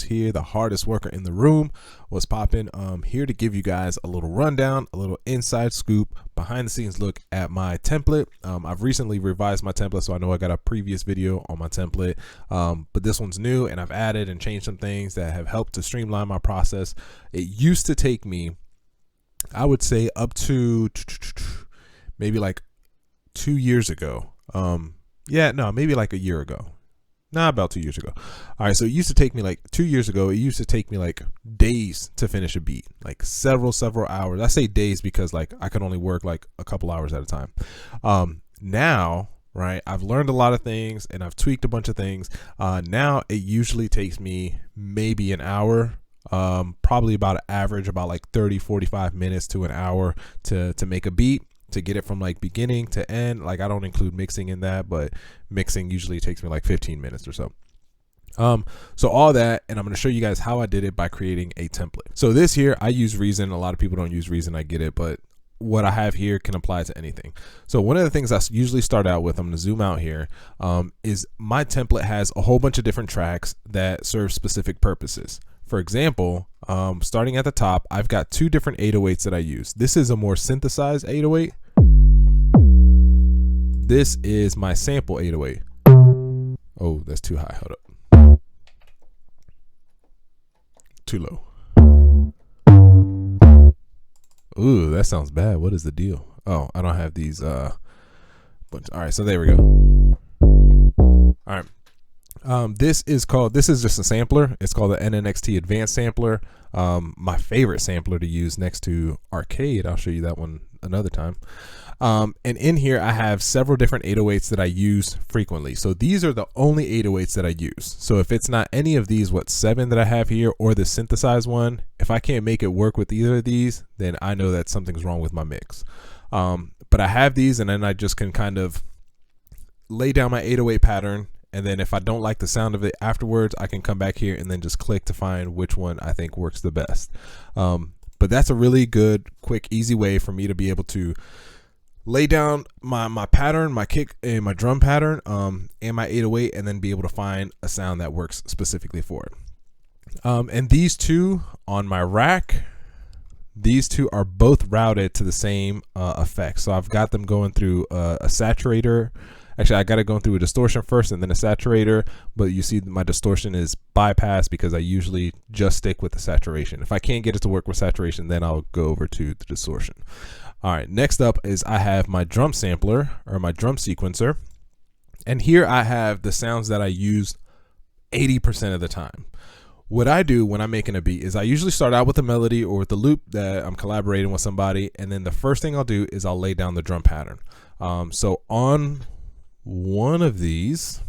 here, the hardest worker in the room. What's poppin'? Here to give you guys a little rundown, a little inside scoop, behind the scenes look at my template. I've recently revised my template, so I know I got a previous video on my template, but this one's new and I've added and changed some things that have helped to streamline my process. It used to take me, I would say, up to maybe like 2 years ago. Maybe like a year ago. About 2 years ago. All right, so it used to take me like 2 years ago. It used to take me like days to finish a beat, like several hours. I say days because like I could only work like a couple hours at a time. Now, right, I've learned a lot of things and I've tweaked a bunch of things. Now it usually takes me maybe an hour, probably about an average about like 30-45 minutes to an hour to make a beat, to get it from like beginning to end. Like I don't include mixing in that, but mixing usually takes me like 15 minutes or so. So all that, and I'm going to show you guys how I did it by creating a template. So this here, I use Reason. A lot of people don't use Reason, I get it, but what I have here can apply to anything. So one of the things I usually start out with, I'm going to zoom out here, is my template has a whole bunch of different tracks that serve specific purposes. For example, starting at the top, I've got two different 808s that I use. This is a more synthesized 808. This is my sample 808. Oh, that's too high. Hold up. Too low. Ooh, that sounds bad. What is the deal? Oh, I don't have these. All right, so there we go. All right. This is just a sampler. It's called the Nnxt Advanced Sampler. My favorite sampler to use next to Arcade. I'll show you that one another time. And in here, I have several different 808s that I use frequently. So these are the only 808s that I use. So if it's not any of these, 7 that I have here, or the synthesized one, if I can't make it work with either of these, then I know that something's wrong with my mix. But I have these, and then I just can kind of lay down my 808 pattern. And then if I don't like the sound of it afterwards, I can come back here and then just click to find which one I think works the best. But that's a really good, quick, easy way for me to be able to lay down my pattern, my kick and my drum pattern, and my 808, and then be able to find a sound that works specifically for it. And these two on my rack, these two are both routed to the same effect. So I've got them going through a saturator. Actually, I got it going through a distortion first and then a saturator, but you see my distortion is bypassed because I usually just stick with the saturation. If I can't get it to work with saturation, then I'll go over to the distortion. All right, next up is I have my drum sampler, or my drum sequencer. And here I have the sounds that I use 80% of the time. What I do when I'm making a beat is I usually start out with a melody or with the loop that I'm collaborating with somebody, and then the first thing I'll do is I'll lay down the drum pattern. So on one of these,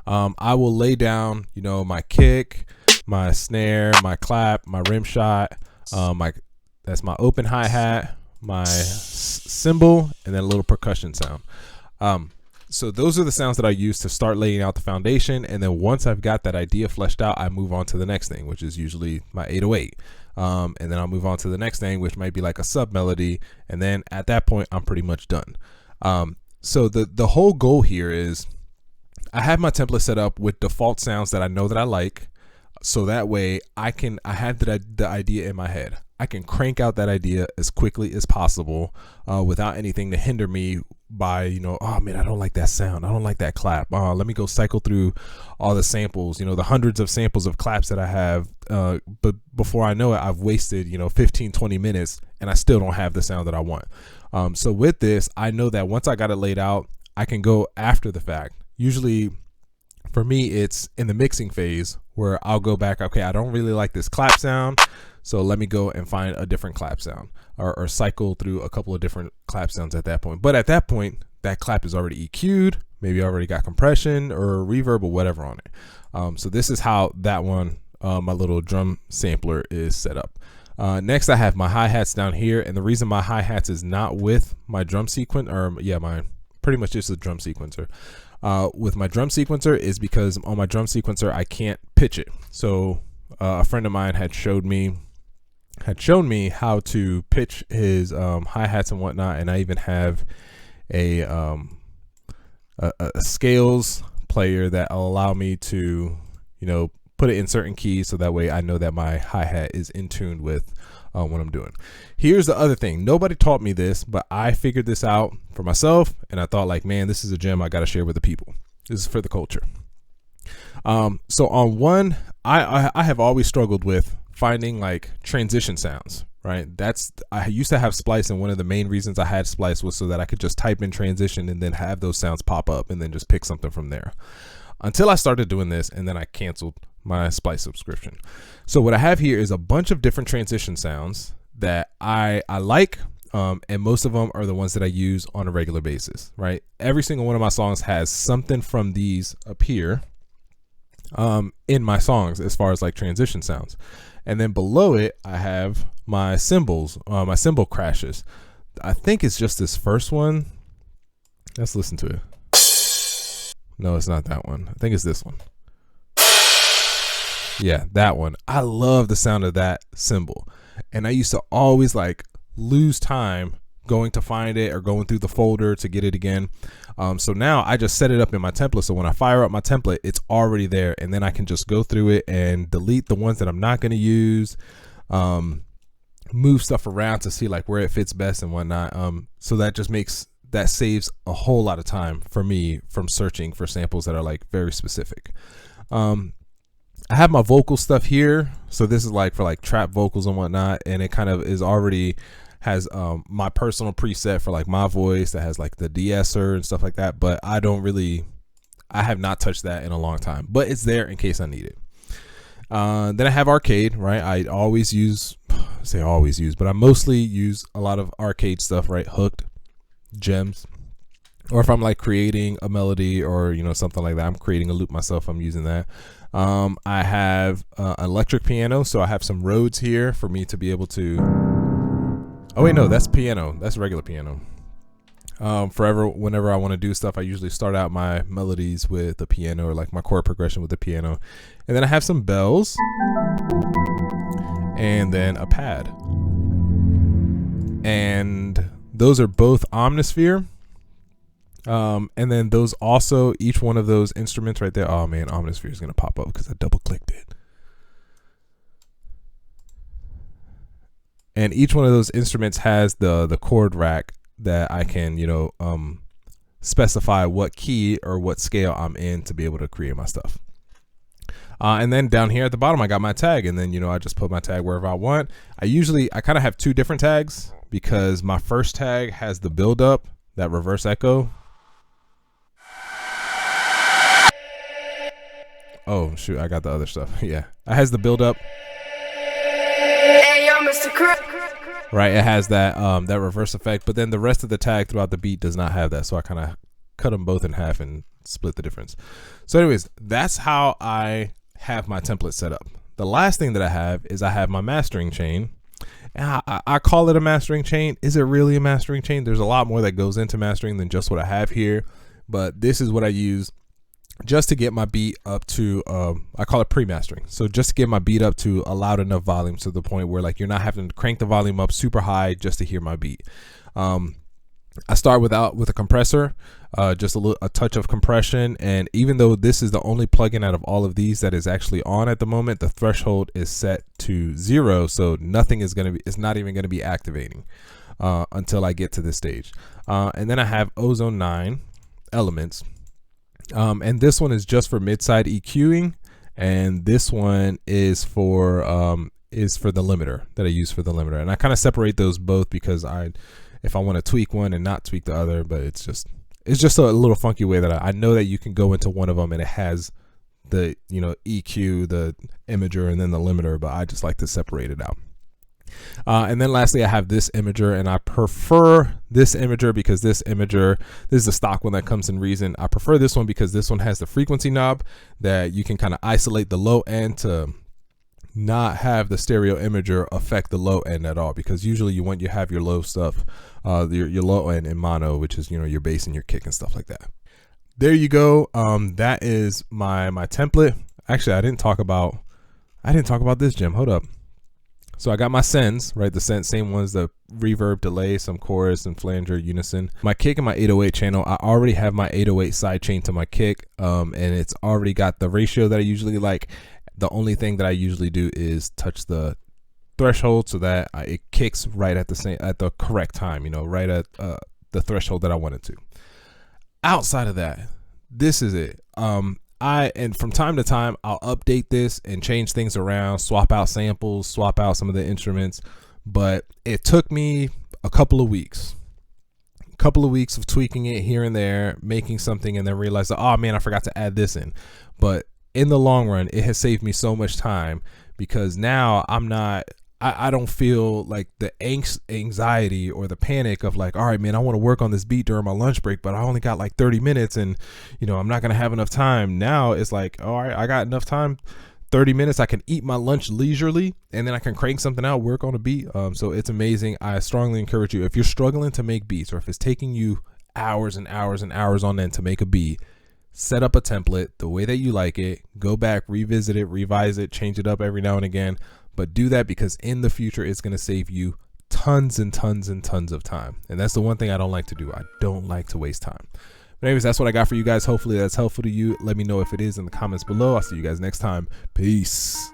I will lay down, my kick, my snare, my clap, my rim shot, that's my open hi-hat, my cymbal, and then a little percussion sound. So those are the sounds that I use to start laying out the foundation. And then once I've got that idea fleshed out, I move on to the next thing, which is usually my 808. And then I'll move on to the next thing, which might be like a sub melody. And then at that point, I'm pretty much done. So the whole goal here is I have my template set up with default sounds that I know that I like. So that way I have the idea in my head. I can crank out that idea as quickly as possible without anything to hinder me by, oh man, I don't like that sound. I don't like that clap. Let me go cycle through all the samples, the hundreds of samples of claps that I have. But before I know it, I've wasted, 15-20 minutes and I still don't have the sound that I want. So with this, I know that once I got it laid out, I can go after the fact. Usually for me, it's in the mixing phase where I'll go back. Okay, I don't really like this clap sound, so let me go and find a different clap sound, or cycle through a couple of different clap sounds at that point. But at that point, that clap is already EQ'd. Maybe I already got compression or reverb or whatever on it. So this is how that one, my little drum sampler, is set up. Next, I have my hi-hats down here, and the reason my hi-hats is not with my drum sequence, pretty much just a drum sequencer. With my drum sequencer is because on my drum sequencer I can't pitch it. So a friend of mine had shown me how to pitch his hi-hats and whatnot, and I even have a scales player that will allow me to put it in certain keys so that way I know that my hi-hat is in tune with what I'm doing. Here's the other thing. Nobody taught me this, but I figured this out for myself, and I thought like, man, this is a gem I got to share with the people. This is for the culture. So on one, I have always struggled with finding like transition sounds, right? I used to have Splice, and one of the main reasons I had Splice was so that I could just type in transition and then have those sounds pop up and then just pick something from there. Until I started doing this, and then I canceled my Splice subscription. So what I have here is a bunch of different transition sounds that I like, and most of them are the ones that I use on a regular basis, right? Every single one of my songs has something from these appear in my songs as far as like transition sounds. And then below it, I have my cymbals, my cymbal crashes. I think it's just this first one. Let's listen to it. No, it's not that one. I think it's this one. Yeah, that one. I love the sound of that cymbal. And I used to always like lose time going to find it or going through the folder to get it again. So now I just set it up in my template. So when I fire up my template, it's already there. And then I can just go through it and delete the ones that I'm not going to use, move stuff around to see like where it fits best and whatnot. So that saves a whole lot of time for me from searching for samples that are like very specific. I have my vocal stuff here. So this is like for like trap vocals and whatnot. And it kind of is already has my personal preset for like my voice that has like the de-esser and stuff like that. But I have not touched that in a long time, but it's there in case I need it. Then I have arcade, right? I mostly use a lot of arcade stuff, right? Hooked, gems, or if I'm like creating a melody or something like that, I'm creating a loop myself, I'm using that. I have electric piano, so I have some Rhodes here for me to be able to. Oh wait, no, that's piano. That's regular piano. Whenever I want to do stuff, I usually start out my melodies with the piano or like my chord progression with the piano, and then I have some bells, and then a pad, and those are both Omnisphere. And then those also, each one of those instruments right there. Oh man, Omnisphere is gonna pop up because I double clicked it. And each one of those instruments has the chord rack that I can specify what key or what scale I'm in to be able to create my stuff. And then down here at the bottom, I got my tag, and then I just put my tag wherever I want. I kind of have two different tags because my first tag has the build up, that reverse echo. Oh shoot, I got the other stuff. Yeah, it has the build up. Hey, yo, Mr. Right, it has that that reverse effect, but then the rest of the tag throughout the beat does not have that. So I kind of cut them both in half and split the difference. So anyways, that's how I have my template set up. The last thing that I have is I have my mastering chain. And I call it a mastering chain. Is it really a mastering chain? There's a lot more that goes into mastering than just what I have here, but this is what I use just to get my beat up to, I call it pre-mastering. So just to get my beat up to a loud enough volume to the point where like you're not having to crank the volume up super high just to hear my beat. I start with a compressor, just a touch of compression. And even though this is the only plugin out of all of these that is actually on at the moment, the threshold is set to 0. So nothing is it's not even going to be activating until I get to this stage. And then I have Ozone 9 elements. And this one is just for mid-side EQing, and this one is for the limiter that I use for the limiter. And I kind of separate those both because if I want to tweak one and not tweak the other, but it's just a little funky way that I know that you can go into one of them and it has the EQ, the imager, and then the limiter, but I just like to separate it out. And then lastly, I have this imager, and I prefer this imager because this is the stock one that comes in Reason. I prefer this one because this one has the frequency knob that you can kind of isolate the low end to not have the stereo imager affect the low end at all, because usually you have your low stuff, your low end in mono, which is your bass and your kick and stuff like that. There you go. That is my template. Actually, I didn't talk about this, Jim. Hold up. So I got my sends, right? The same ones, the reverb, delay, some chorus, and flanger, unison. My kick and my 808 channel, I already have my 808 sidechain to my kick, and it's already got the ratio that I usually like. The only thing that I usually do is touch the threshold so that it kicks right at the correct time, right at the threshold that I want it to. Outside of that, this is it. And from time to time, I'll update this and change things around, swap out samples, swap out some of the instruments. But it took me a couple of weeks of tweaking it here and there, making something, and then realize that, oh man, I forgot to add this in. But in the long run, it has saved me so much time, because now I don't feel like the anxiety or the panic of like, all right, man, I want to work on this beat during my lunch break, but I only got like 30 minutes and, I'm not going to have enough time. Now it's like, all right, I got enough time, 30 minutes. I can eat my lunch leisurely, and then I can crank something out, work on a beat. So it's amazing. I strongly encourage you, if you're struggling to make beats, or if it's taking you hours and hours and hours on end to make a beat, set up a template the way that you like it, go back, revisit it, revise it, change it up every now and again. But do that, because in the future, it's going to save you tons and tons and tons of time. And that's the one thing I don't like to do. I don't like to waste time. But anyways, that's what I got for you guys. Hopefully that's helpful to you. Let me know if it is in the comments below. I'll see you guys next time. Peace.